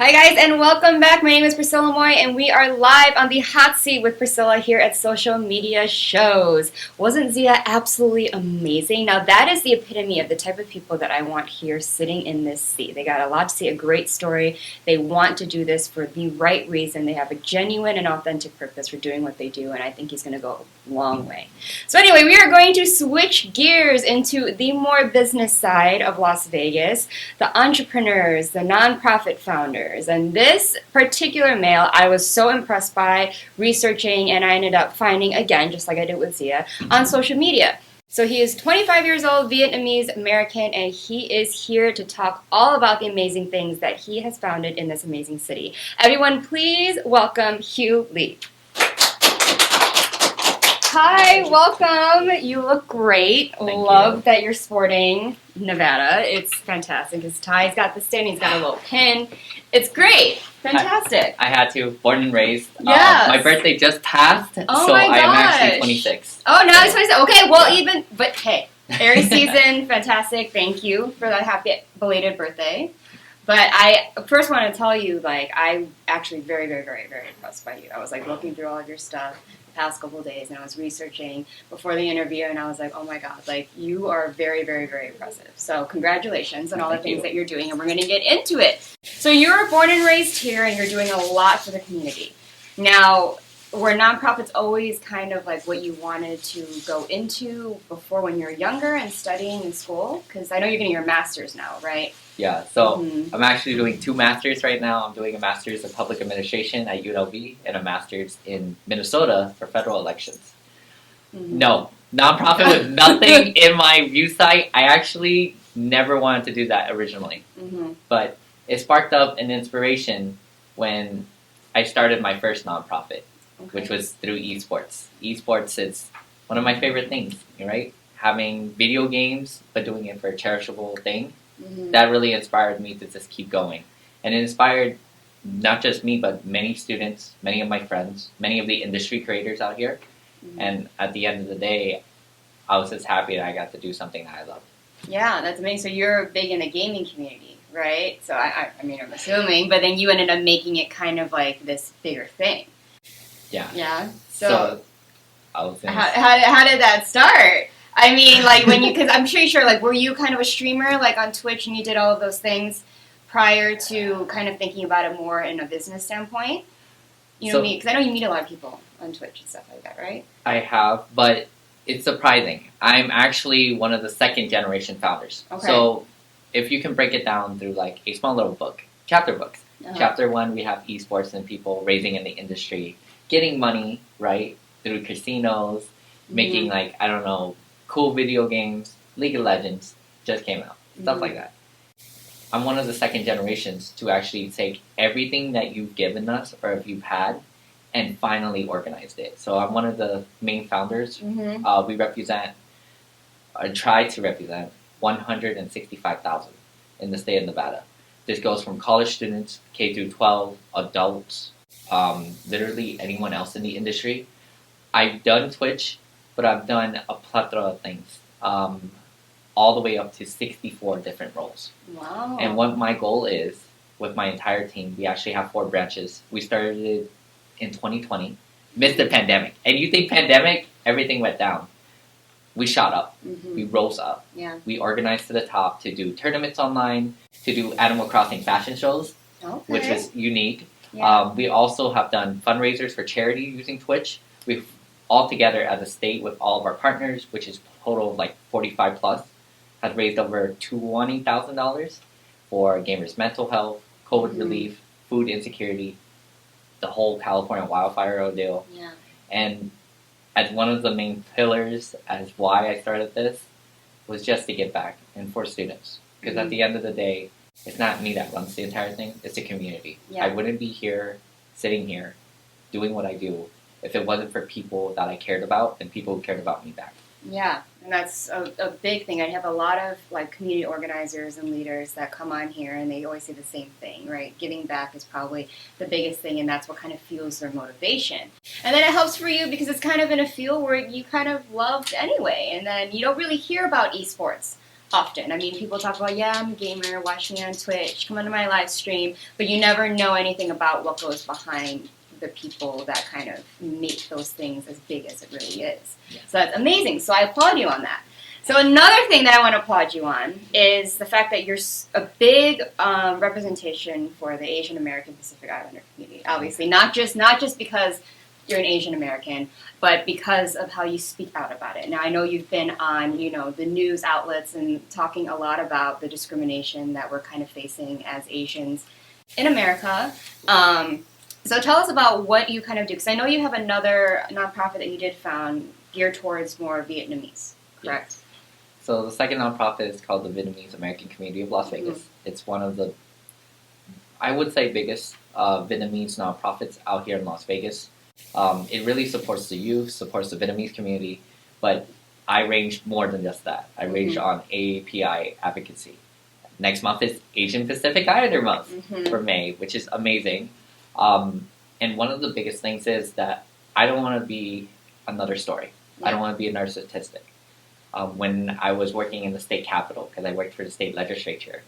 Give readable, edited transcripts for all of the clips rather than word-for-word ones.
Hi guys, and welcome back. My name is Priscilla Moy, and we are live on the hot seat with Priscilla here at Social Media Shows. Wasn't Zia absolutely amazing? Now that is the epitome of the type of people that I want here sitting in this seat. They got a lot to say, a great story. They want to do this for the right reason. They have a genuine and authentic purpose for doing what they do, and I think he's going to go a long way. So anyway, we are going to switch gears into the more business side of Las Vegas, the entrepreneurs, the nonprofit founders. And this particular male I was so impressed by researching, and I ended up finding, again, just like I did with Zia, on social media. So he is 25 years old, Vietnamese American, and he is here to talk all about the amazing things that he has founded in this amazing city. Everyone, please welcome Hieu. Hi, welcome. You look great. Love that you're sporting Nevada. It's fantastic. His tie's got the stain. He's got a little pin. It's great. Fantastic. I had to. Born and raised. Yes. My birthday just passed, oh so my I am gosh. actually 26. Oh, now he's 26. Okay, well, Yeah. but hey, Aries season, fantastic. Thank you for that happy belated birthday. But I first want to tell you, I'm actually very, very, very, very impressed by you. I was, looking through all of your stuff the past couple of days, and I was researching before the interview, and I was like, oh my God, you are very, very, very impressive. So congratulations on all the things that you're doing, and we're going to get into it. So you were born and raised here, and you're doing a lot for the community. Now, were nonprofits always kind of what you wanted to go into before when you were younger and studying in school? Because I know you're getting your master's now, right? Yeah, so I'm actually doing 2 masters right now. I'm doing a master's in public administration at UNLV and a master's in Minnesota for federal elections. No, nonprofit was nothing in my view site. I actually never wanted to do that originally. But it sparked up an inspiration when I started my first nonprofit, which was through esports. Esports is one of my favorite things, right? Having video games, but doing it for a charitable thing. That really inspired me to just keep going. And it inspired not just me, but many students, many of my friends, many of the industry creators out here. And at the end of the day, I was just happy that I got to do something that I love. Yeah, that's amazing. So you're big in the gaming community, right? So I mean, I'm assuming, but then you ended up making it kind of like this bigger thing. Yeah. Yeah. So I was how did that start? I mean, when you, because I'm pretty sure, were you kind of a streamer, on Twitch, and you did all of those things prior to kind of thinking about it more in a business standpoint? You know what I mean? Because I know you meet a lot of people on Twitch and stuff like that, right? I have, but it's surprising. I'm actually one of the second generation founders. Okay. So if you can break it down through a small little book, chapter books. Chapter 1, we have esports and people raising in the industry, getting money, right, through casinos, making I don't know, cool video games. League of Legends just came out, stuff like that. I'm one of the second generations to actually take everything that you've given us or if you've had and finally organized it. So I'm one of the main founders. We represent, or try to represent, 165,000 in the state of Nevada. This goes from college students, K through 12, adults, literally anyone else in the industry. I've done Twitch, but I've done a plethora of things, all the way up to 64 different roles. Wow. And what my goal is, with my entire team, we actually have 4 branches. We started in 2020, missed the pandemic. And you think pandemic, everything went down. We shot up. We rose up. Yeah. We organized to the top to do tournaments online, to do Animal Crossing fashion shows, which was unique. Yeah. We also have done fundraisers for charity using Twitch. We've all together as a state with all of our partners, which is a total of 45 plus, has raised over $20,000 for gamers' mental health, COVID relief, food insecurity, the whole California wildfire ordeal. Yeah. And as one of the main pillars as why I started this was just to give back and for students. Because at the end of the day, it's not me that runs the entire thing, it's the community. Yeah. I wouldn't be here, sitting here, doing what I do if it wasn't for people that I cared about and people who cared about me back. Yeah, and that's a big thing. I have a lot of community organizers and leaders that come on here, and they always say the same thing, right? Giving back is probably the biggest thing, and that's what kind of fuels their motivation. And then it helps for you because it's kind of in a field where you kind of loved anyway, and then you don't really hear about esports often. I mean, people talk about, yeah, I'm a gamer, watch me on Twitch, come onto my live stream, but you never know anything about what goes behind the people that kind of make those things as big as it really is. Yeah. So that's amazing. So I applaud you on that. So another thing that I want to applaud you on is the fact that you're a big representation for the Asian American Pacific Islander community. Obviously, not just because you're an Asian American, but because of how you speak out about it. Now, I know you've been on, the news outlets and talking a lot about the discrimination that we're kind of facing as Asians in America. So tell us about what you kind of do, because I know you have another nonprofit that you did found geared towards more Vietnamese, correct? Yes. So the second nonprofit is called the Vietnamese American Community of Las Vegas. It's one of the, I would say, biggest Vietnamese nonprofits out here in Las Vegas. It really supports the youth, supports the Vietnamese community, but I range more than just that. I range on API advocacy. Next month is Asian Pacific Islander Month for May, which is amazing. And one of the biggest things is that I don't want to be another story. Yeah. I don't want to be another statistic. When I was working in the state capitol, because I worked for the state legislature,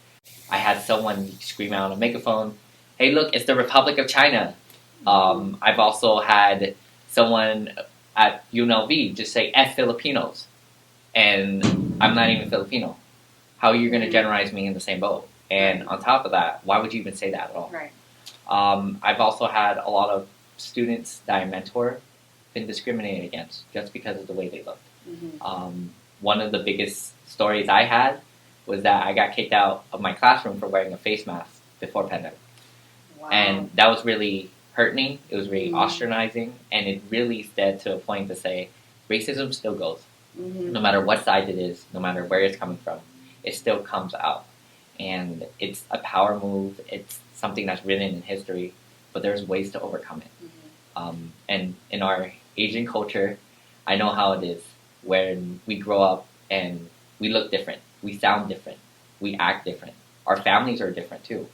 I had someone scream out on a megaphone, "Hey, look, it's the Republic of China." I've also had someone at UNLV just say F Filipinos, and I'm not even Filipino. How are you going to generalize me in the same boat? And on top of that, why would you even say that at all? Right. I've also had a lot of students that I mentor been discriminated against just because of the way they looked. One of the biggest stories I had was that I got kicked out of my classroom for wearing a face mask before pandemic. Wow. And that was really hurt me. It was really ostracizing, and it really led to a point to say racism still goes. No matter what side it is, no matter where it's coming from, it still comes out. And it's a power move. It's something that's written in history, but there's ways to overcome it. And in our Asian culture, I know how it is when we grow up and we look different, we sound different, we act different. Our families are different too.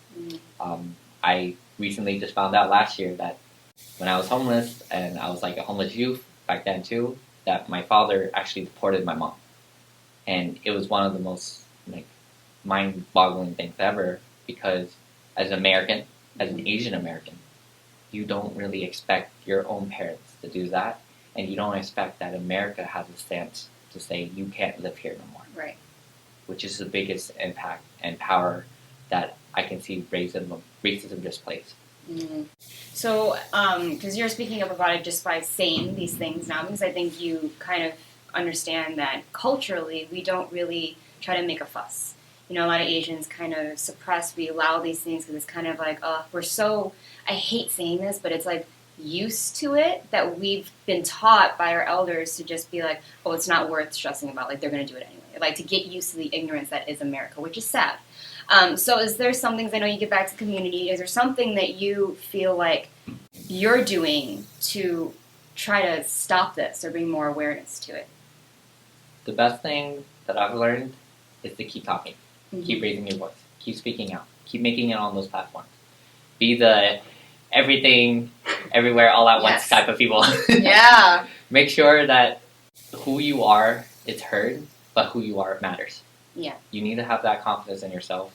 I recently just found out last year that when I was homeless, and I was like a homeless youth back then too, that my father actually deported my mom. And it was one of the most mind-boggling things ever, because as an American, as an Asian American, you don't really expect your own parents to do that, and you don't expect that America has a stance to say you can't live here no more. Right. Which is the biggest impact and power that I can see racism just plays. So, because you're speaking up about it just by saying these things now, because I think you kind of understand that culturally we don't really try to make a fuss. A lot of Asians kind of suppress, we allow these things because it's kind of like, we're so, I hate saying this, but it's like used to it that we've been taught by our elders to just be like, oh, it's not worth stressing about, like they're going to do it anyway. Like to get used to the ignorance that is America, which is sad. So is there something, I know you get back to the community, is there something that you feel like you're doing to try to stop this or bring more awareness to it? The best thing that I've learned is to keep talking. Keep raising your voice. Keep speaking out. Keep making it on those platforms. Be the everything, everywhere, all at once type of people. Yeah. Make sure that who you are is heard, but who you are matters. Yeah. You need to have that confidence in yourself.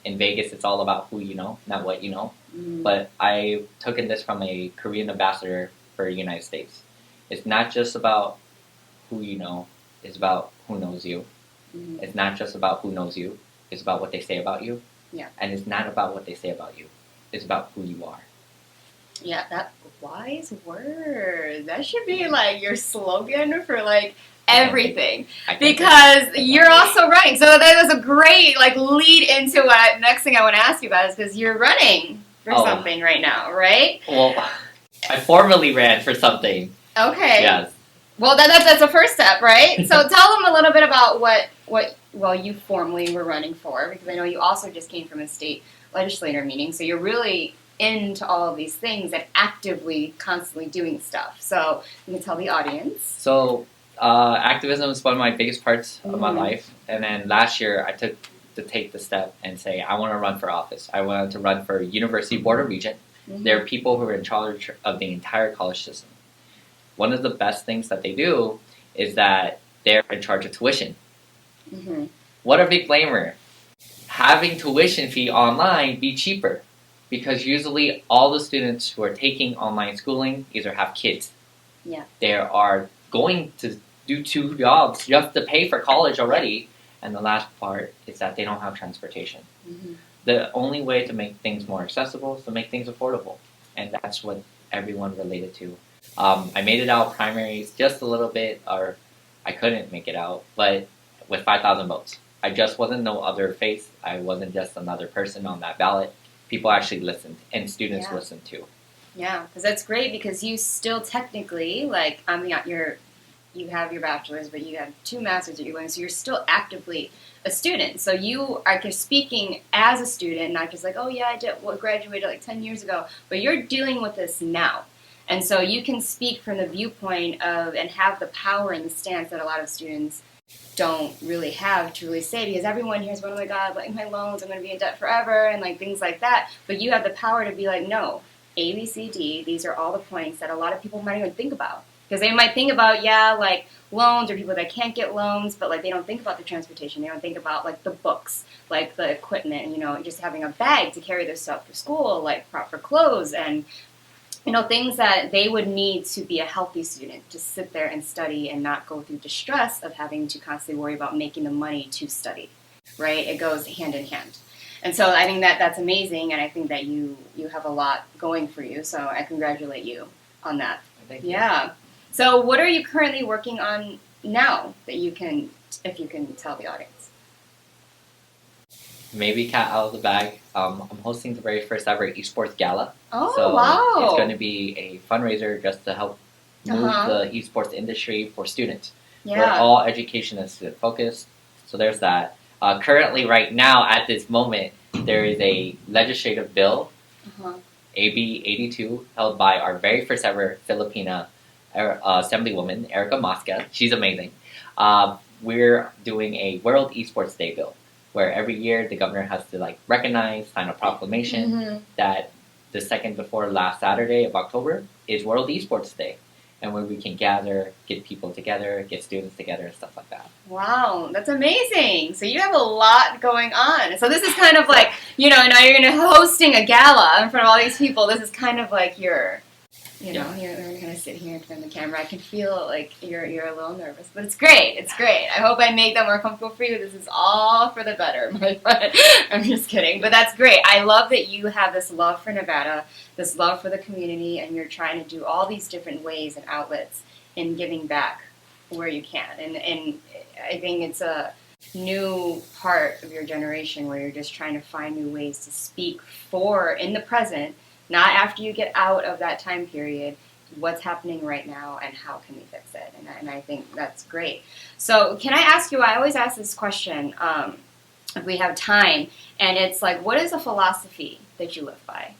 In Vegas, it's all about who you know, not what you know. But I took in this from a Korean ambassador for the United States. It's not just about who you know, it's about who knows you. It's not just about who knows you, it's about what they say about you. Yeah. And it's not about what they say about you, it's about who you are. Yeah, that wise word. That should be like your slogan for like everything, because you're also running. So that was a great lead into what next thing I want to ask you about, is because you're running for something right now, right? Well, I formally ran for something. Okay. Yes. Well, that's a first step, right? So tell them a little bit about what you formally were running for, because I know you also just came from a state legislator meeting, so you're really into all of these things and actively, constantly doing stuff. So you can tell the audience. So activism is one of my biggest parts of my life, and then last year I took to take the step and say I want to run for office. I wanted to run for University Board of Regent. There are people who are in charge of the entire college system. One of the best things that they do is that they're in charge of tuition. what a big blamer. Having tuition fee online be cheaper, because usually all the students who are taking online schooling either have kids. Yeah. They are going to do 2 jobs just to pay for college already. And the last part is that they don't have transportation. Mm-hmm. The only way to make things more accessible is to make things affordable. And that's what everyone related to. I made it out primaries just a little bit, or I couldn't make it out, but with 5,000 votes. I just wasn't no other face. I wasn't just another person on that ballot. People actually listened, and students listened too. Yeah, because that's great, because you still technically, like, you have your bachelor's, but you have 2 masters that you're going, so you're still actively a student. So you are speaking as a student, not just like, oh yeah, I graduated like 10 years ago, but you're dealing with this now. And so you can speak from the viewpoint of, and have the power and the stance that a lot of students don't really have to really say, because everyone hears, oh my God, like my loans, I'm going to be in debt forever, and like things like that. But you have the power to be like, no, A, B, C, D, these are all the points that a lot of people might even think about. Because they might think about, like loans, or people that can't get loans, but like they don't think about the transportation. They don't think about like the books, like the equipment, just having a bag to carry their stuff to school, like proper clothes, and things that they would need to be a healthy student, to sit there and study and not go through distress of having to constantly worry about making the money to study, right? It goes hand in hand. And so I think that that's amazing, and I think that you have a lot going for you, so I congratulate you on that. Thank you. Yeah. So what are you currently working on now that you can, if you can tell the audience? Maybe cat out of the bag. I'm hosting the very first ever Esports Gala. Oh, so wow. It's going to be a fundraiser just to help move the esports industry for students. Yeah. We're all education and student focused. So there's that. Currently, right now, at this moment, there is a legislative bill, AB 82, held by our very first ever Filipina Assemblywoman, Erica Mosca. She's amazing. We're doing a World Esports Day bill, where every year the governor has to recognize, sign a proclamation that the second before last Saturday of October is World Esports Day, and where we can gather, get people together, get students together, and stuff like that. Wow, that's amazing. So you have a lot going on. So this is kind of like, now you're going to hosting a gala in front of all these people. This is kind of like your... you're going to sit here in front of the camera. I can feel like you're a little nervous, but it's great. It's great. I hope I make that more comfortable for you. This is all for the better, my friend. I'm just kidding, but that's great. I love that you have this love for Nevada, this love for the community, and you're trying to do all these different ways and outlets in giving back where you can. And I think it's a new part of your generation where you're just trying to find new ways to speak for in the present, not after you get out of that time period, what's happening right now and how can we fix it. And I think that's great. So can I ask you, I always ask this question if we have time, and it's like, what is a philosophy that you live by?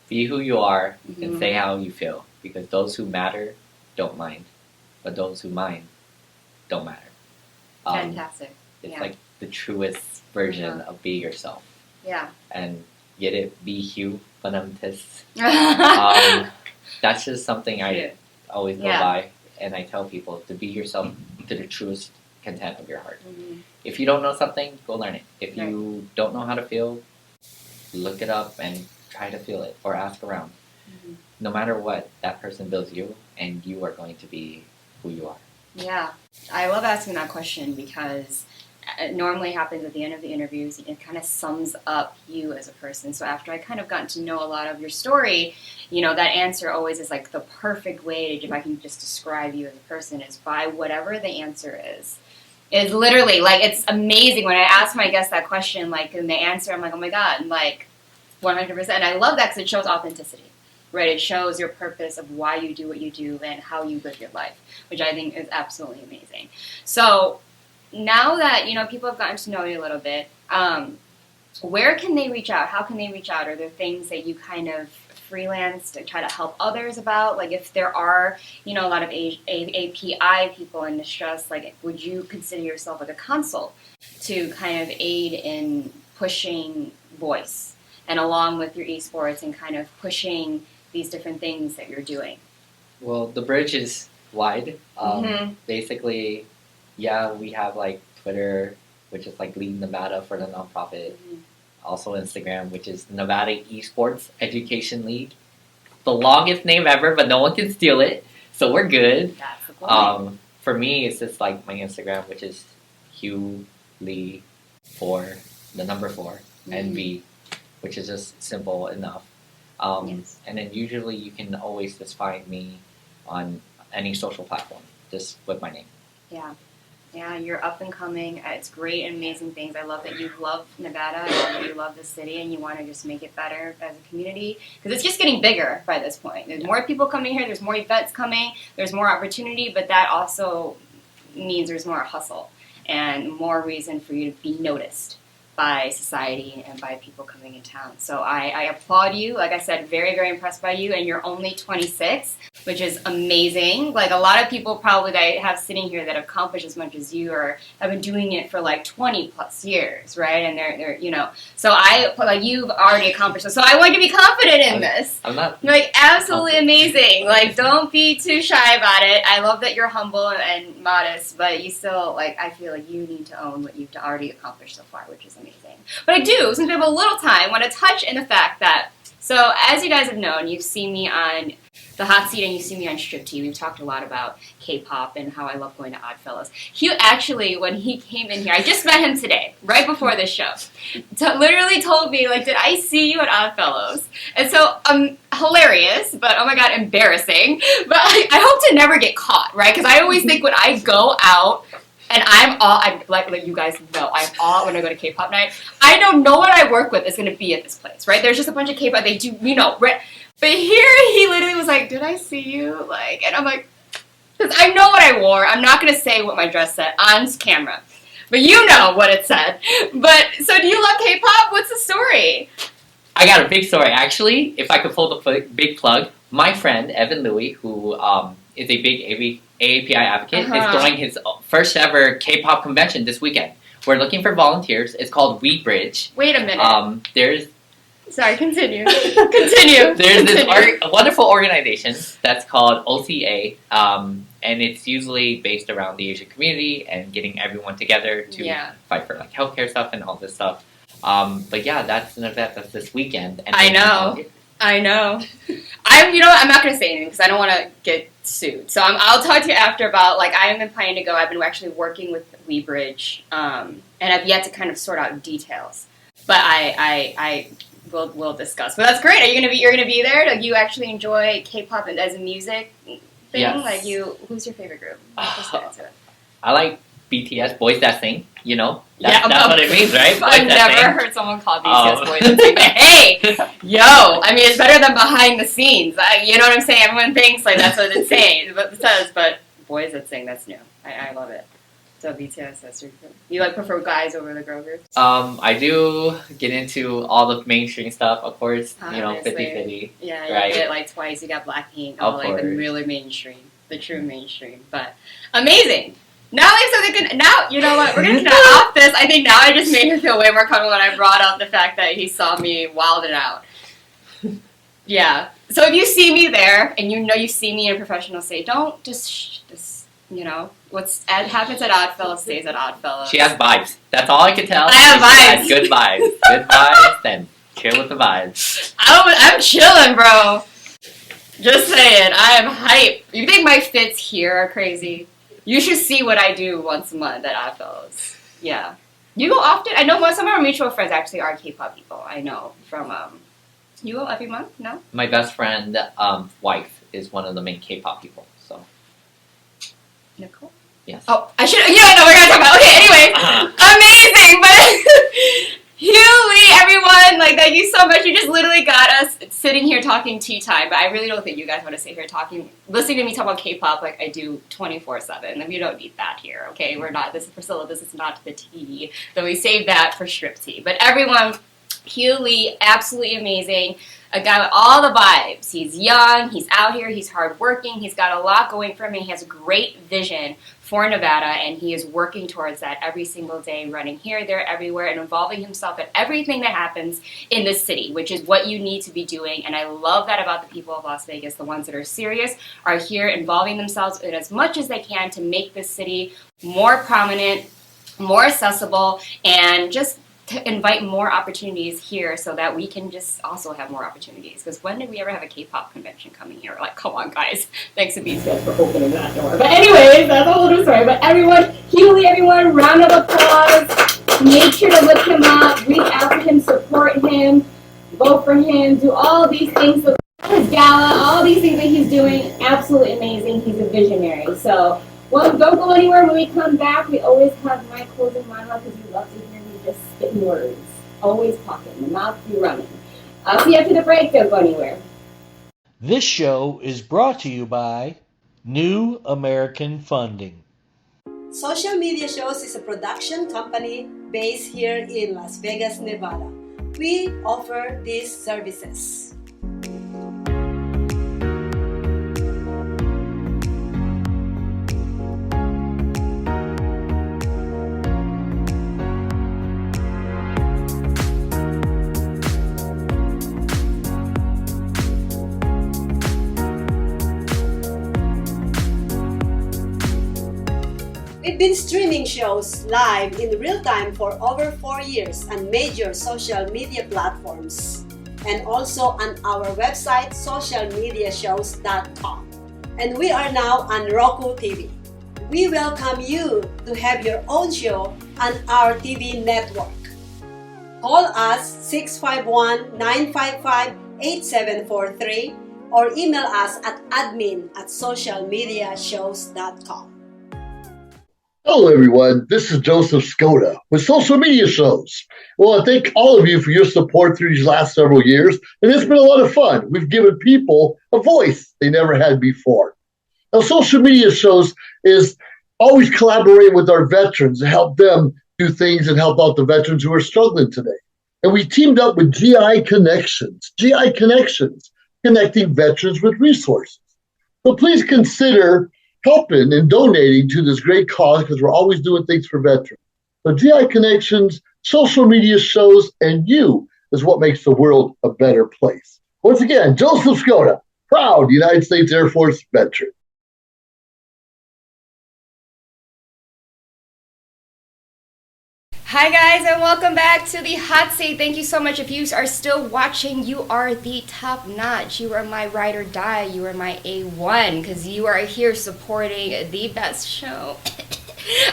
Be who you are and say how you feel, because those who matter don't mind, but those who mind don't matter. Fantastic. It's like the truest version of be yourself. Yeah. And get it? Be Hieu, Vietnamese. That's just something I always go by, and I tell people to be yourself to the truest content of your heart. If you don't know something, go learn it. If you don't know how to feel, look it up and try to feel it, or ask around. No matter what, that person builds you, and you are going to be who you are. Yeah. I love asking that question because it normally happens at the end of the interviews. It kind of sums up you as a person. So after I kind of gotten to know a lot of your story, that answer always is like the perfect way to, if I can just describe you as a person, is by whatever the answer is. It's literally, it's amazing when I ask my guests that question, and they answer, I'm like, oh my God, 100%. And I love that because it shows authenticity, right? It shows your purpose of why you do what you do and how you live your life, which I think is absolutely amazing. So now that, people have gotten to know you a little bit, where can they reach out? How can they reach out? Are there things that you kind of freelance to try to help others about? If there are, a lot of API people in distress, would you consider yourself a consult to kind of aid in pushing voice and along with your esports and kind of pushing these different things that you're doing? Well, the bridge is wide. Basically, we have Twitter, which is like Lead Nevada for the nonprofit. Also Instagram, which is Nevada Esports Education League. The longest name ever, but no one can steal it, so we're good. That's the point. For me, it's just like my Instagram, which is Hieu Lee 4, the number 4, and V, which is just simple enough. Yes. And then usually you can always just find me on any social platform, just with my name. Yeah. Yeah, you're up and coming. It's great and amazing things. I love that you love Nevada. I love that you love the city and you want to just make it better as a community. Because it's just getting bigger by this point. There's more people coming here. There's more events coming. There's more opportunity. But that also means there's more hustle and more reason for you to be noticed by society and by people coming in town. So I applaud you. Like I said, very, very impressed by you. And you're only 26, which is amazing. Like a lot of people probably that I have sitting here that have accomplished as much as you or have been doing it for like 20 plus years, right? And they're so you've already accomplished this. So I want you to be confident in this. I'm not. Like absolutely amazing. Like don't be too shy about it. I love that you're humble and modest, but you still I feel like you need to own what you've already accomplished so far, which is amazing. But I do, since we have a little time, want to touch in the fact that, so as you guys have known, you've seen me on the hot seat and you've seen me on Strip Tea. We've talked a lot about K-pop and how I love going to Oddfellows. Hieu actually, when he came in here, I just met him today, right before this show, literally told me, did I see you at Oddfellows? And so, hilarious, but oh my god, embarrassing. But I hope to never get caught, right? Because I always think when I go out, and I'm like you guys know, I'm all when I go to K-pop night. I know no one I work with is going to be at this place, right? There's just a bunch of K-pop, they do, right? But here he literally was like, did I see you? And I'm like, because I know what I wore. I'm not going to say what my dress said on camera. But you know what it said. But, so do you love K-pop? What's the story? I got a big story, actually. If I could pull the big plug, my friend, Evan Louie, who is a big AAPI advocate, is throwing his first ever K-pop convention this weekend. We're looking for volunteers. It's called We Bridge. Wait a minute. Sorry, continue. There's this wonderful organization that's called OCA, and it's usually based around the Asian community and getting everyone together to fight for healthcare stuff and all this stuff. But yeah, that's an event that's this weekend. And I know. I'm not going to say anything because I don't want to get sued. So I'll talk to you after about, I am planning to go. I've been actually working with WeBridge, and I've yet to kind of sort out details. But we'll discuss. But that's great. You're gonna be there? You actually enjoy K-pop as a music thing? Yes. Who's your favorite group? I like BTS, Boys That Sing, That's what it means, right? I've never heard someone call BTS Boys That Sing, but hey, it's better than behind the scenes. You know what I'm saying? Everyone thinks that's what it says, but Boys That Sing, that's new. I love it. So BTS, that's your group. You prefer guys over the girl groups? I do get into all the mainstream stuff, of course, 50-50. Yeah, right? You get it twice, you got Blackpink, the really mainstream, the true mainstream, but amazing! Now we have something good. Now, you know what? We're going to get off this. I think now I just made him feel way more comfortable when I brought up the fact that he saw me wilding out. Yeah. So if you see me there, and you see me in a professional state, don't just what happens at Oddfellows stays at Oddfellows. She has vibes. That's all I can tell. I have vibes. Good vibes. Good vibes, then chill with the vibes. I'm chilling, bro. Just saying. I am hype. You think my fits here are crazy? You should see what I do once a month at Oddfellows. Yeah. You go often? I know some of our mutual friends actually are K-pop people. I know from, you go every month? No? My best friend, wife, is one of the main K-pop people, so. Nicole? Yes. Oh, I should, I know we're going to talk about, okay, anyway. Amazing, but Hieu Lee, everyone, thank you so much. You just literally got us sitting here talking tea time, but I really don't think you guys want to sit here listening to me talk about K-pop like I do 24/7, and we don't need that here, okay? This is Priscilla, this is not the tea, so we saved that for Strip Tea. But everyone, Hieu Lee, absolutely amazing. A guy with all the vibes. He's young, he's out here, he's hardworking, he's got a lot going for him, and he has a great vision for Nevada, and he is working towards that every single day, running here, there, everywhere, and involving himself in everything that happens in this city, which is what you need to be doing. And I love that about the people of Las Vegas. The ones that are serious are here involving themselves in as much as they can to make this city more prominent, more accessible, and just to invite more opportunities here so that we can just also have more opportunities. Because when did we ever have a K-pop convention coming here? Like, come on, guys. Thanks to these guys for opening that door. But anyways, that's a whole other story. But everyone, Hieu, everyone, round of applause. Make sure to look him up, reach out to him, support him, vote for him, do all these things. So his gala, all these things that he's doing, absolutely amazing. He's a visionary. So, well, don't go anywhere. When we come back, we always have my closing monologue because you love to hear me just spitting words. Always talking. The mouth be running. I'll see you after the break. Don't go anywhere. This show is brought to you by New American Funding. Social Media Shows is a production company based here in Las Vegas, Nevada. We offer these services. We've been streaming shows live in real time for over 4 years on major social media platforms and also on our website socialmediashows.com. And we are now on Roku TV. We welcome you to have your own show on our TV network. Call us 651-955-8743 or email us at admin@socialmediashows.com. Hello, everyone. This is Joseph Skoda with Social Media Shows. Well, I thank all of you for your support through these last several years, and it's been a lot of fun. We've given people a voice they never had before. Now, Social Media Shows is always collaborating with our veterans to help them do things and help out the veterans who are struggling today. And we teamed up with GI Connections, connecting veterans with resources. So please consider helping and donating to this great cause because we're always doing things for veterans. So GI Connections, Social Media Shows, and you is what makes the world a better place. Once again, Joseph Skoda, proud United States Air Force veteran. Hi guys, and welcome back to the Hot Seat. Thank you so much. If you are still watching, you are the top notch. You are my ride or die. You are my A1 because you are here supporting the best show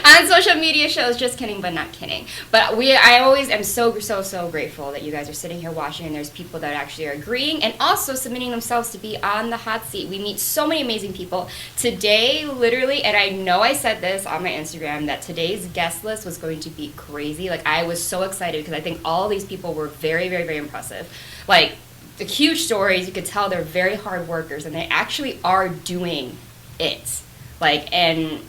on social media shows. Just kidding, but not kidding. But I always am so grateful that you guys are sitting here watching, and there's people that actually are agreeing and also submitting themselves to be on the hot seat. We meet so many amazing people today, literally, and I know I said this on my Instagram that today's guest list was going to be crazy. Like, I was so excited because I think all these people were very impressive. Like, the huge stories, you could tell they're very hard workers, and they actually are doing it. Like, and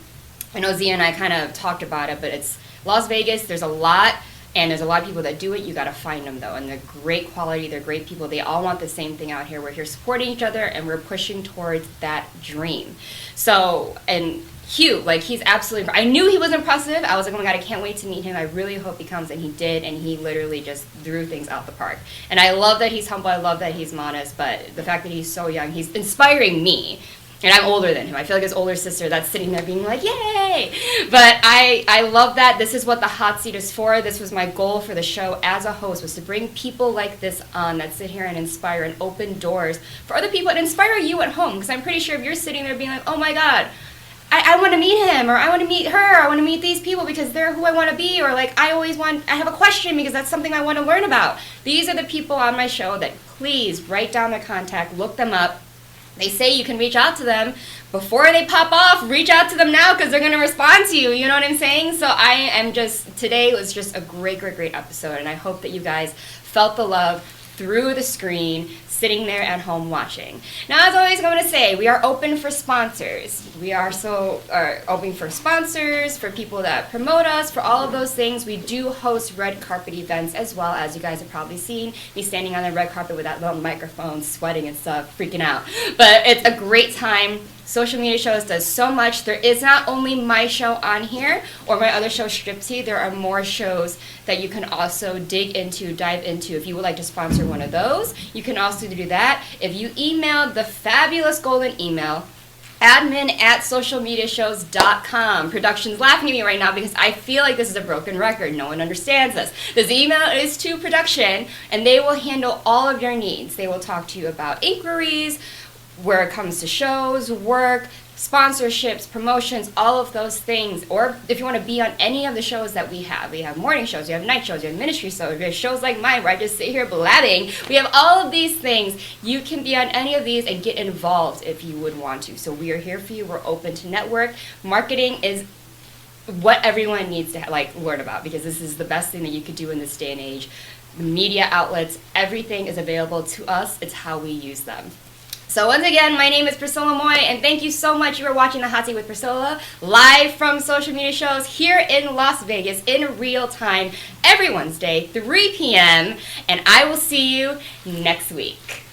I know Zia and I kind of talked about it, but it's Las Vegas. There's a lot, and there's a lot of people that do it. You got to find them, though, and they're great quality. They're great people. They all want the same thing out here. We're here supporting each other, and we're pushing towards that dream. So, and Hieu, like, he's absolutely, I knew he was impressive. I was like, oh my God, I can't wait to meet him. I really hope he comes, and he did, and he literally just threw things out the park. And I love that he's humble. I love that he's modest, but the fact that he's so young, he's inspiring me. And I'm older than him. I feel like his older sister that's sitting there being like, yay! But I love that. This is what the hot seat is for. This was my goal for the show as a host, was to bring people like this on that sit here and inspire and open doors for other people and inspire you at home. Because I'm pretty sure if you're sitting there being like, oh my God, I want to meet him, or I want to meet her, I want to meet these people because they're who I want to be, or like I have a question because that's something I want to learn about. These are the people on my show that please write down their contact, look them up. They say you can reach out to them before they pop off. Reach out to them now because they're going to respond to you. You know what I'm saying? So today was just a great episode. And I hope that you guys felt the love through the screen, sitting there at home watching. Now, as always, I'm going to say, we are open for sponsors. We are open for sponsors, for people that promote us, for all of those things. We do host red carpet events as well, as you guys have probably seen me standing on the red carpet with that little microphone, sweating and stuff, freaking out. But it's a great time. Social Media Shows does so much. There is not only my show on here or my other show, Striptee. There are more shows that you can also dive into. If you would like to sponsor one of those, you can also do that. If you email the fabulous golden email, admin@socialmediashows.com. Production's laughing at me right now because I feel like this is a broken record. No one understands this. This email is to production, and they will handle all of your needs. They will talk to you about inquiries, where it comes to shows, work, sponsorships, promotions, all of those things. Or if you want to be on any of the shows that we have morning shows, we have night shows, we have ministry shows, we have shows like mine where I just sit here blabbing. We have all of these things. You can be on any of these and get involved if you would want to. So we are here for you. We're open to network. Marketing is what everyone needs to learn about, because this is the best thing that you could do in this day and age. The media outlets, everything is available to us. It's how we use them. So once again, my name is Priscilla Moy, and thank you so much. You are watching The Hot Seat with Priscilla, live from Social Media Shows here in Las Vegas in real time every Wednesday, 3 p.m., and I will see you next week.